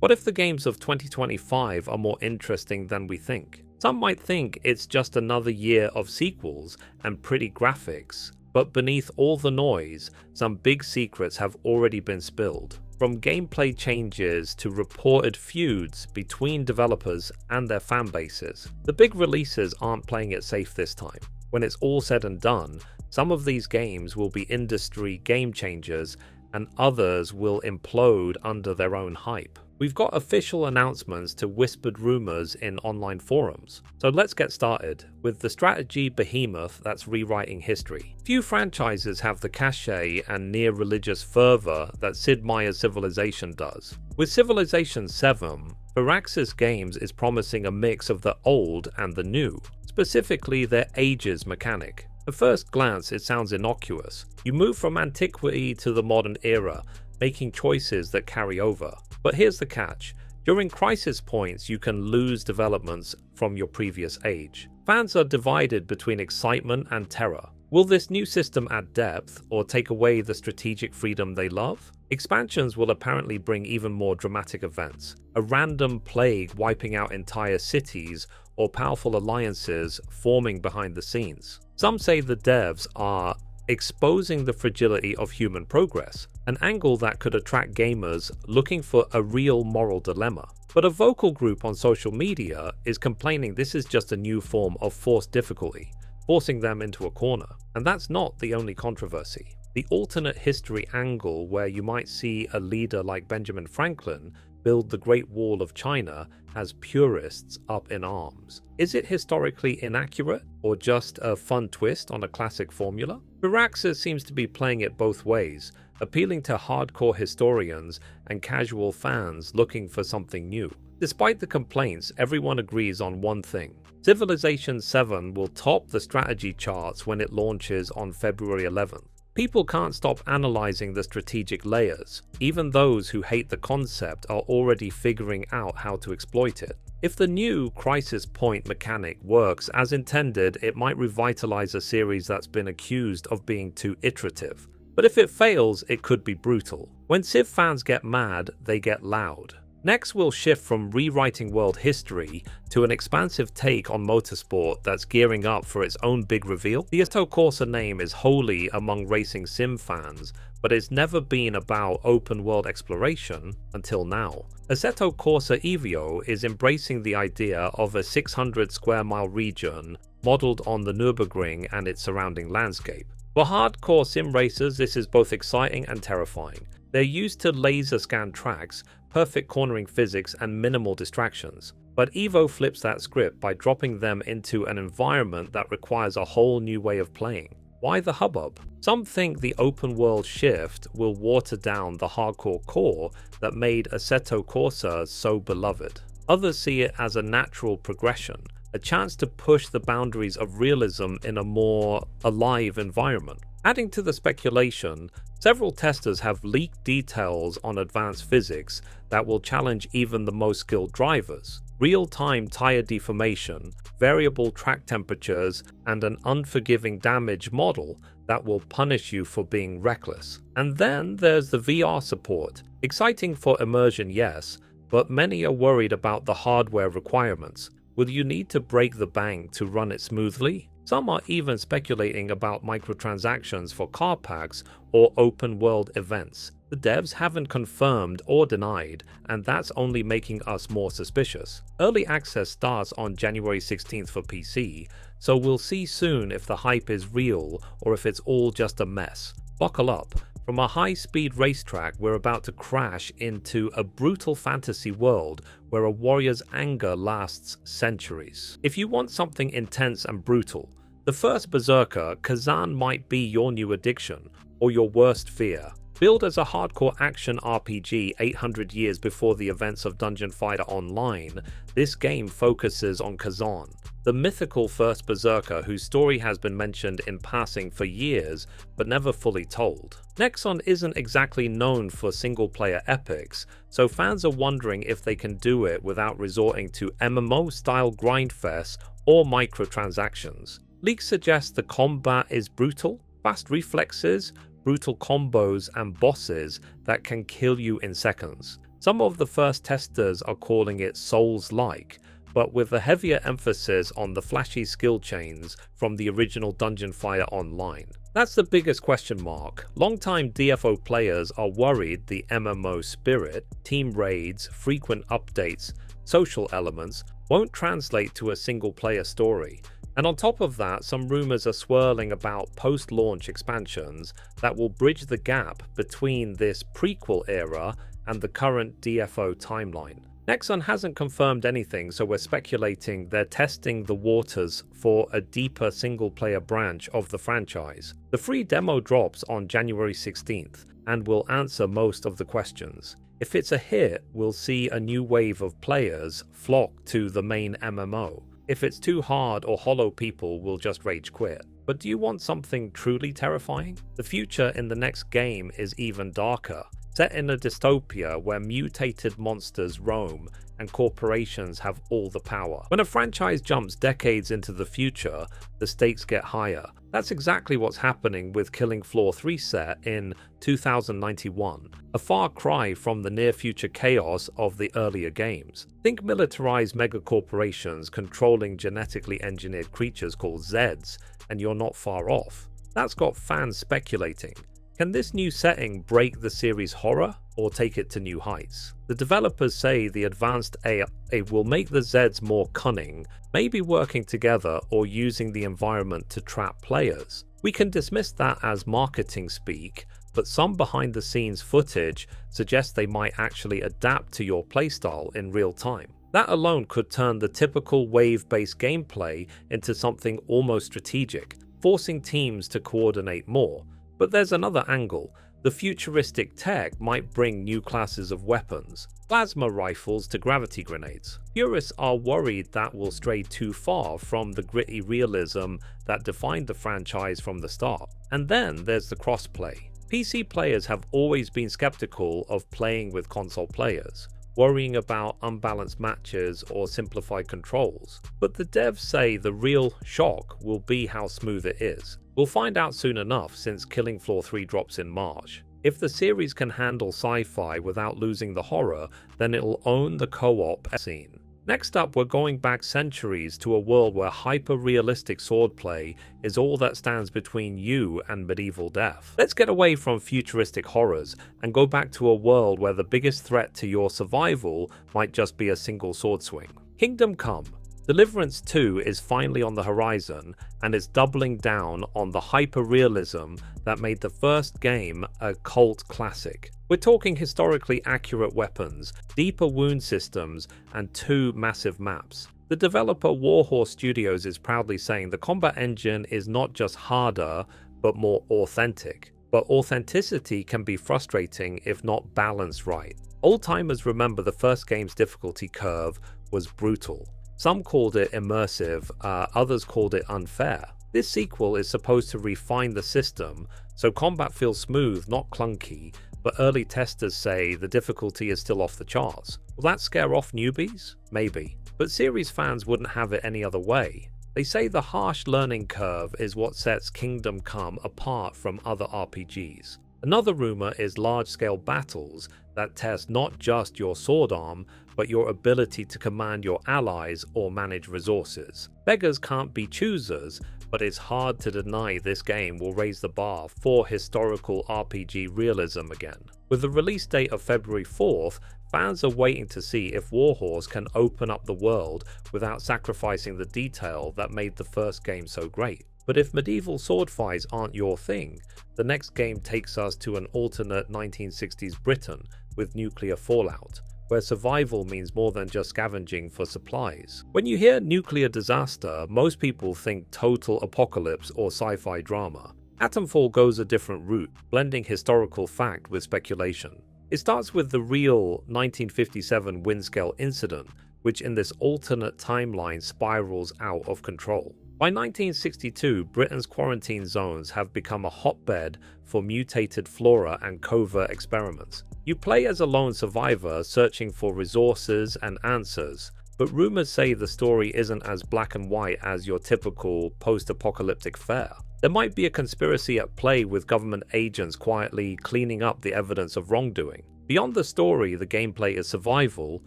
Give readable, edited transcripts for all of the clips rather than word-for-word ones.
What if the games of 2025 are more interesting than we think? Some might think it's just another year of sequels and pretty graphics, but beneath all the noise, some big secrets have already been spilled. From gameplay changes to reported feuds between developers and their fan bases, the big releases aren't playing it safe this time. When it's all said and done, some of these games will be industry game changers and others will implode under their own hype. We've got official announcements to whispered rumors in online forums. So let's get started with the strategy behemoth that's rewriting history. Few franchises have the cachet and near religious fervor that Sid Meier's Civilization does. With Civilization 7, Firaxis Games is promising a mix of the old and the new, specifically their ages mechanic. At first glance, it sounds innocuous. You move from antiquity to the modern era, making choices that carry over. But here's the catch. During crisis points, you can lose developments from your previous age. Fans are divided between excitement and terror. Will this new system add depth or take away the strategic freedom they love? Expansions will apparently bring even more dramatic events, a random plague wiping out entire cities or powerful alliances forming behind the scenes. Some say the devs are exposing the fragility of human progress, an angle that could attract gamers looking for a real moral dilemma. But a vocal group on social media is complaining this is just a new form of forced difficulty, forcing them into a corner. And that's not the only controversy. The alternate history angle, where you might see a leader like Benjamin Franklin build the Great Wall of China, has purists up in arms. Is it historically inaccurate or just a fun twist on a classic formula? Firaxis seems to be playing it both ways, appealing to hardcore historians and casual fans looking for something new. Despite the complaints, everyone agrees on one thing. Civilization 7 will top the strategy charts when it launches on February 11th. People can't stop analyzing the strategic layers. Even those who hate the concept are already figuring out how to exploit it. If the new crisis point mechanic works as intended, it might revitalize a series that's been accused of being too iterative. But if it fails, it could be brutal. When Civ fans get mad, they get loud. Next, we'll shift from rewriting world history to an expansive take on motorsport that's gearing up for its own big reveal. The Assetto Corsa name is holy among racing sim fans, but it's never been about open world exploration until now. Assetto Corsa EVO is embracing the idea of a 600 square mile region modeled on the Nürburgring and its surrounding landscape. For hardcore sim racers, this is both exciting and terrifying. They're used to laser scan tracks, perfect cornering physics, and minimal distractions. But EVO flips that script by dropping them into an environment that requires a whole new way of playing. Why the hubbub? Some think the open world shift will water down the hardcore core that made Assetto Corsa so beloved. Others see it as a natural progression, a chance to push the boundaries of realism in a more alive environment. Adding to the speculation, several testers have leaked details on advanced physics that will challenge even the most skilled drivers. Real-time tire deformation, variable track temperatures, and an unforgiving damage model that will punish you for being reckless. And then there's the VR support. Exciting for immersion, yes, but many are worried about the hardware requirements. Will you need to break the bank to run it smoothly? Some are even speculating about microtransactions for car packs or open world events. The devs haven't confirmed or denied, and that's only making us more suspicious. Early access starts on January 16th for PC, so we'll see soon if the hype is real or if it's all just a mess. Buckle up. From a high-speed racetrack, we're about to crash into a brutal fantasy world where a warrior's anger lasts centuries. If you want something intense and brutal, the First Berserker, Khazan might be your new addiction, or your worst fear. Billed as a hardcore action RPG 800 years before the events of Dungeon Fighter Online, this game focuses on Khazan, the mythical First Berserker whose story has been mentioned in passing for years but never fully told. NEXON isn't exactly known for single-player epics, so fans are wondering if they can do it without resorting to MMO-style grindfests or microtransactions. Leaks suggest the combat is brutal, fast reflexes, brutal combos, and bosses that can kill you in seconds. Some of the first testers are calling it Souls-like, but with a heavier emphasis on the flashy skill chains from the original Dungeon Fire Online. That's the biggest question mark. Longtime DFO players are worried the MMO spirit, team raids, frequent updates, social elements won't translate to a single player story. And on top of that, some rumors are swirling about post-launch expansions that will bridge the gap between this prequel era and the current DFO timeline. NEXON hasn't confirmed anything, so we're speculating they're testing the waters for a deeper single-player branch of the franchise. The free demo drops on January 16th and will answer most of the questions. If it's a hit, we'll see a new wave of players flock to the main MMO. If it's too hard or hollow, people will just rage quit. But do you want something truly terrifying? The future in the next game is even darker. Set in a dystopia where mutated monsters roam and corporations have all the power. When a franchise jumps decades into the future, the stakes get higher. That's exactly what's happening with Killing Floor 3 set in 2091, a far cry from the near-future chaos of the earlier games. Think militarized megacorporations controlling genetically engineered creatures called Zeds, and you're not far off. That's got fans speculating. Can this new setting break the series' horror or take it to new heights? The developers say the advanced AI will make the Zeds more cunning, maybe working together or using the environment to trap players. We can dismiss that as marketing speak, but some behind-the-scenes footage suggests they might actually adapt to your playstyle in real time. That alone could turn the typical wave-based gameplay into something almost strategic, forcing teams to coordinate more. But there's another angle. The futuristic tech might bring new classes of weapons, plasma rifles to gravity grenades. Purists are worried that will stray too far from the gritty realism that defined the franchise from the start. And then there's the crossplay. PC players have always been skeptical of playing with console players, worrying about unbalanced matches or simplified controls. But the devs say the real shock will be how smooth it is. We'll find out soon enough, since Killing Floor 3 drops in March. If the series can handle sci-fi without losing the horror, then it'll own the co-op scene. Next up, we're going back centuries to a world where hyper-realistic swordplay is all that stands between you and medieval death. Let's get away from futuristic horrors and go back to a world where the biggest threat to your survival might just be a single sword swing. Kingdom Come. Deliverance 2 is finally on the horizon, and it's doubling down on the hyper-realism that made the first game a cult classic. We're talking historically accurate weapons, deeper wound systems, and 2 massive maps. The developer Warhorse Studios is proudly saying the combat engine is not just harder, but more authentic. But authenticity can be frustrating if not balanced right. Old-timers remember the first game's difficulty curve was brutal. Some called it immersive, others called it unfair. This sequel is supposed to refine the system, so combat feels smooth, not clunky, but early testers say the difficulty is still off the charts. Will that scare off newbies? Maybe. But series fans wouldn't have it any other way. They say the harsh learning curve is what sets Kingdom Come apart from other RPGs. Another rumor is large-scale battles that test not just your sword arm, but your ability to command your allies or manage resources. Beggars can't be choosers, but it's hard to deny this game will raise the bar for historical RPG realism again. With the release date of February 4th, fans are waiting to see if Warhorse can open up the world without sacrificing the detail that made the first game so great. But if medieval sword fights aren't your thing, the next game takes us to an alternate 1960s Britain with nuclear fallout, where survival means more than just scavenging for supplies. When you hear nuclear disaster, most people think total apocalypse or sci-fi drama. Atomfall goes a different route, blending historical fact with speculation. It starts with the real 1957 Windscale incident, which in this alternate timeline spirals out of control. By 1962, Britain's quarantine zones have become a hotbed for mutated flora and covert experiments. You play as a lone survivor searching for resources and answers, but rumors say the story isn't as black and white as your typical post-apocalyptic fare. There might be a conspiracy at play with government agents quietly cleaning up the evidence of wrongdoing. Beyond the story, the gameplay is survival,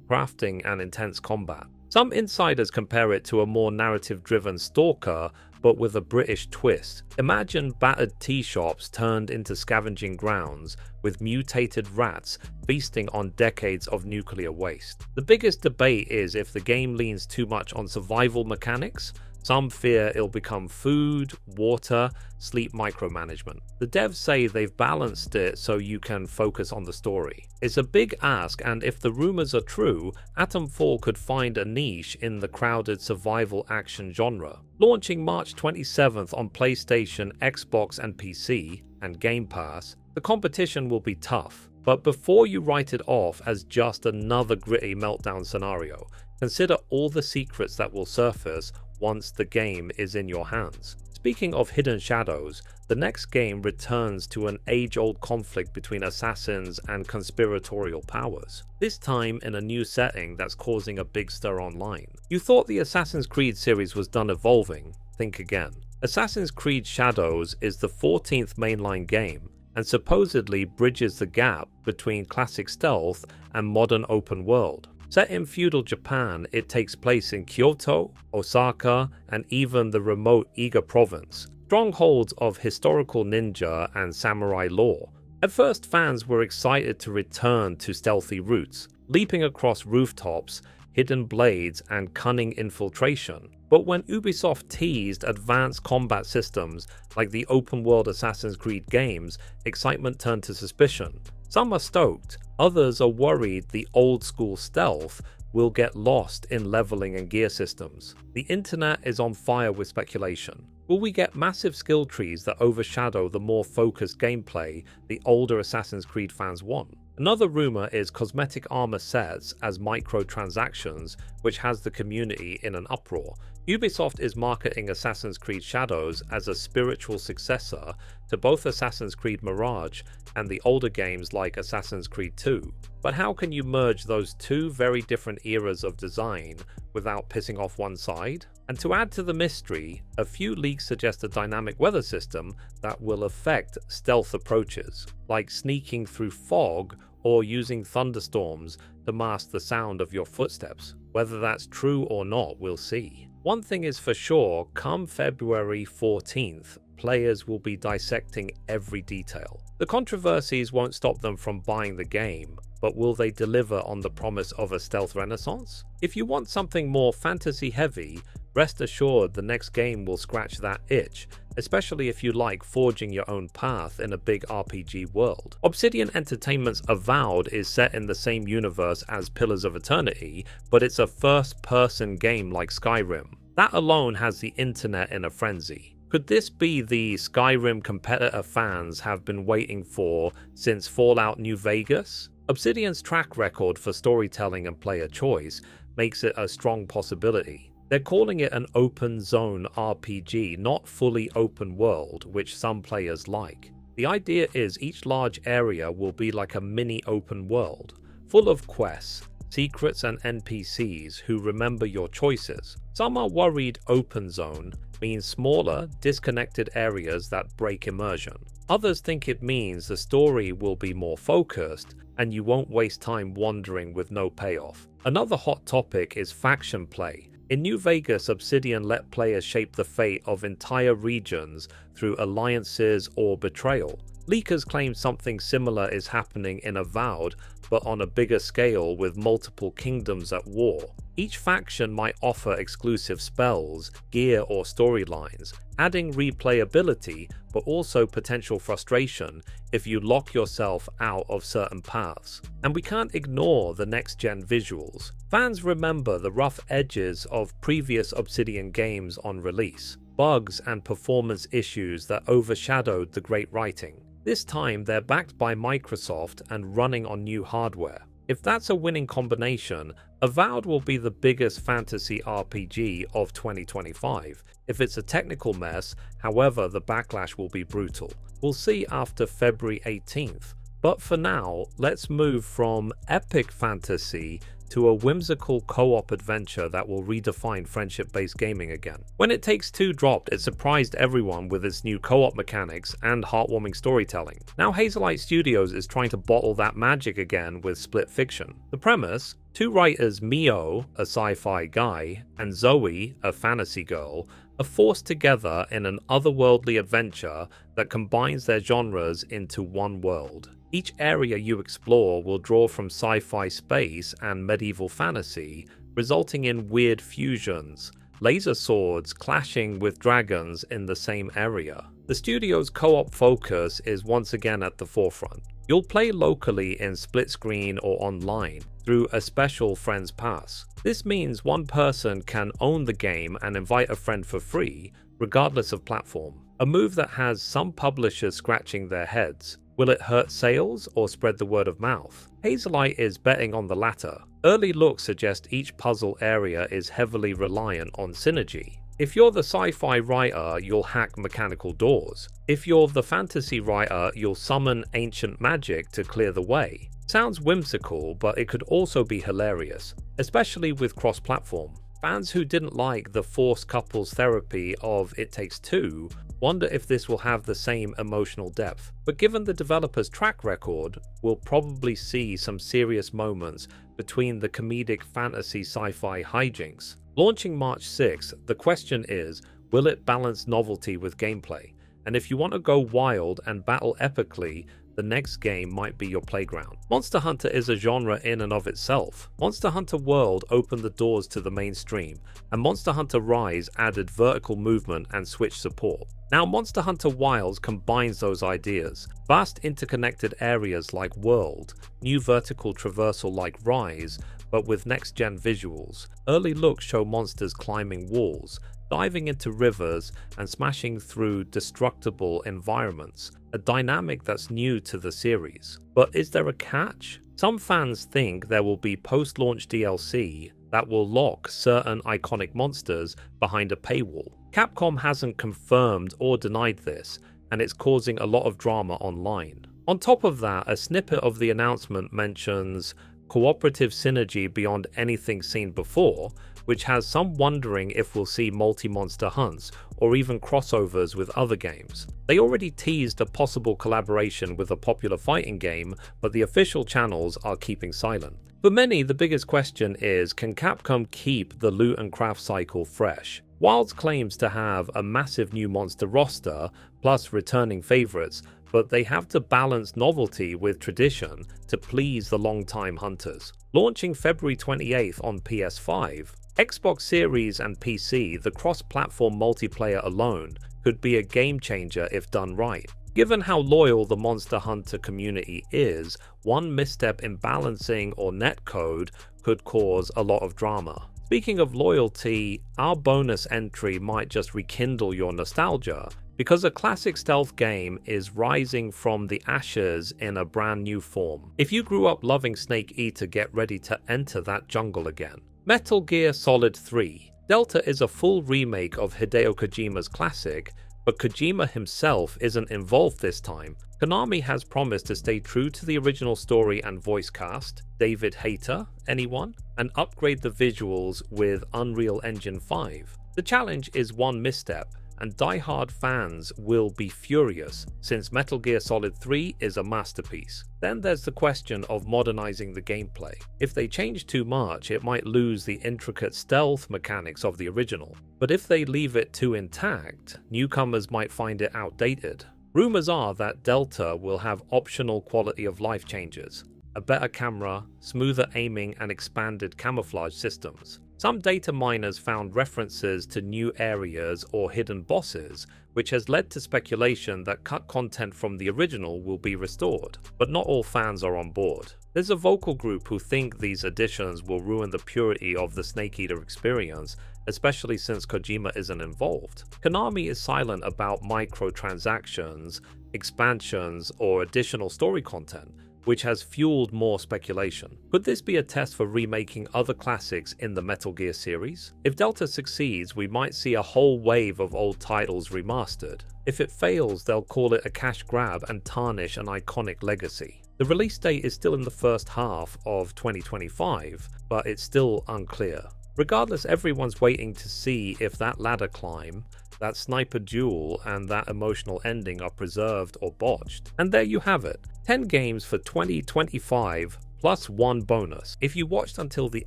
crafting, and intense combat. Some insiders compare it to a more narrative-driven Stalker, but with a British twist. Imagine battered tea shops turned into scavenging grounds, with mutated rats feasting on decades of nuclear waste. The biggest debate is if the game leans too much on survival mechanics. Some fear it'll become food, water, sleep micromanagement. The devs say they've balanced it so you can focus on the story. It's a big ask, and if the rumors are true, Atomfall could find a niche in the crowded survival action genre. Launching March 27th on PlayStation, Xbox and PC, and Game Pass, the competition will be tough. But before you write it off as just another gritty meltdown scenario, consider all the secrets that will surface once the game is in your hands. Speaking of hidden shadows, the next game returns to an age-old conflict between assassins and conspiratorial powers, this time in a new setting that's causing a big stir online. You thought the Assassin's Creed series was done evolving? Think again. Assassin's Creed Shadows is the 14th mainline game, and supposedly bridges the gap between classic stealth and modern open world. Set in feudal Japan, it takes place in Kyoto, Osaka, and even the remote Iga province, strongholds of historical ninja and samurai lore. At first, fans were excited to return to stealthy roots, leaping across rooftops, hidden blades, and cunning infiltration. But when Ubisoft teased advanced combat systems like the open-world Assassin's Creed games, excitement turned to suspicion. Some are stoked, others are worried the old-school stealth will get lost in leveling and gear systems. The internet is on fire with speculation. Will we get massive skill trees that overshadow the more focused gameplay the older Assassin's Creed fans want? Another rumor is cosmetic armor sets as microtransactions, which has the community in an uproar. Ubisoft is marketing Assassin's Creed Shadows as a spiritual successor to both Assassin's Creed Mirage and the older games like Assassin's Creed 2. But how can you merge those two very different eras of design without pissing off one side? And to add to the mystery, a few leaks suggest a dynamic weather system that will affect stealth approaches, like sneaking through fog or using thunderstorms to mask the sound of your footsteps. Whether that's true or not, we'll see. One thing is for sure, come February 14th, players will be dissecting every detail. The controversies won't stop them from buying the game, but will they deliver on the promise of a stealth renaissance? If you want something more fantasy heavy, rest assured the next game will scratch that itch, especially if you like forging your own path in a big RPG world. Obsidian Entertainment's Avowed is set in the same universe as Pillars of Eternity, but it's a first-person game like Skyrim. That alone has the internet in a frenzy. Could this be the Skyrim competitor fans have been waiting for since Fallout New Vegas? Obsidian's track record for storytelling and player choice makes it a strong possibility. They're calling it an open zone RPG, not fully open world, which some players like. The idea is each large area will be like a mini open world, full of quests, secrets and NPCs who remember your choices. Some are worried open zone means smaller, disconnected areas that break immersion. Others think it means the story will be more focused and you won't waste time wandering with no payoff. Another hot topic is faction play. In New Vegas, Obsidian let players shape the fate of entire regions through alliances or betrayal. Leakers claim something similar is happening in Avowed, but on a bigger scale with multiple kingdoms at war. Each faction might offer exclusive spells, gear or storylines, adding replayability but also potential frustration if you lock yourself out of certain paths. And we can't ignore the next-gen visuals. Fans remember the rough edges of previous Obsidian games on release, bugs and performance issues that overshadowed the great writing. This time they're backed by Microsoft and running on new hardware. If that's a winning combination, Avowed will be the biggest fantasy RPG of 2025. If it's a technical mess, however, the backlash will be brutal. We'll see after February 18th. But for now, let's move from epic fantasy to a whimsical co-op adventure that will redefine friendship-based gaming again. When It Takes Two dropped, it surprised everyone with its new co-op mechanics and heartwarming storytelling. Now Hazelight Studios is trying to bottle that magic again with Split Fiction. The premise: two writers, Mio, a sci-fi guy, and Zoe, a fantasy girl, are forced together in an otherworldly adventure that combines their genres into one world. Each area you explore will draw from sci-fi space and medieval fantasy, resulting in weird fusions, laser swords clashing with dragons in the same area. The studio's co-op focus is once again at the forefront. You'll play locally in split screen or online through a special Friends Pass. This means one person can own the game and invite a friend for free, regardless of platform. A move that has some publishers scratching their heads. Will it hurt sales or spread the word of mouth? Hazelight is betting on the latter. Early looks suggest each puzzle area is heavily reliant on synergy. If you're the sci-fi writer, you'll hack mechanical doors. If you're the fantasy writer, you'll summon ancient magic to clear the way. Sounds whimsical, but it could also be hilarious, especially with cross-platform. Fans who didn't like the forced couples therapy of It Takes Two wonder if this will have the same emotional depth. But given the developer's track record, we'll probably see some serious moments between the comedic fantasy sci-fi hijinks. Launching March 6th, the question is, will it balance novelty with gameplay? And if you want to go wild and battle epically, the next game might be your playground. Monster Hunter is a genre in and of itself. Monster Hunter World opened the doors to the mainstream, and Monster Hunter Rise added vertical movement and Switch support. Now Monster Hunter Wilds combines those ideas. Vast interconnected areas like World, new vertical traversal like Rise, but with next-gen visuals. Early looks show monsters climbing walls, diving into rivers, and smashing through destructible environments, a dynamic that's new to the series. But is there a catch? Some fans think there will be post-launch DLC that will lock certain iconic monsters behind a paywall. Capcom hasn't confirmed or denied this, and it's causing a lot of drama online. On top of that, a snippet of the announcement mentions cooperative synergy beyond anything seen before, which has some wondering if we'll see multi-monster hunts or even crossovers with other games. They already teased a possible collaboration with a popular fighting game, but the official channels are keeping silent. For many, the biggest question is, can Capcom keep the loot and craft cycle fresh? Wilds claims to have a massive new monster roster, plus returning favorites, but they have to balance novelty with tradition to please the long-time hunters. Launching February 28th on PS5, Xbox Series and PC, the cross-platform multiplayer alone could be a game changer if done right. Given how loyal the Monster Hunter community is, one misstep in balancing or netcode could cause a lot of drama. Speaking of loyalty, our bonus entry might just rekindle your nostalgia, because a classic stealth game is rising from the ashes in a brand new form. If you grew up loving Snake Eater, get ready to enter that jungle again. Metal Gear Solid 3. Delta is a full remake of Hideo Kojima's classic, but Kojima himself isn't involved this time. Konami has promised to stay true to the original story and voice cast. David Hayter, anyone? And upgrade the visuals with Unreal Engine 5. The challenge is one misstep, and die-hard fans will be furious since Metal Gear Solid 3 is a masterpiece. Then there's the question of modernizing the gameplay. If they change too much, it might lose the intricate stealth mechanics of the original. But if they leave it too intact, newcomers might find it outdated. Rumors are that Delta will have optional quality of life changes, a better camera, smoother aiming, and expanded camouflage systems. Some data miners found references to new areas or hidden bosses, which has led to speculation that cut content from the original will be restored, but not all fans are on board. There's a vocal group who think these additions will ruin the purity of the Snake Eater experience, especially since Kojima isn't involved. Konami is silent about microtransactions, expansions, or additional story content, which has fueled more speculation. Could this be a test for remaking other classics in the Metal Gear series? If Delta succeeds, we might see a whole wave of old titles remastered. If it fails, they'll call it a cash grab and tarnish an iconic legacy. The release date is still in the first half of 2025, but it's still unclear. Regardless, everyone's waiting to see if that ladder climb, that sniper duel, and that emotional ending are preserved or botched. And there you have it, 10 games for 2025 plus one bonus. If you watched until the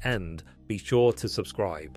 end, be sure to subscribe.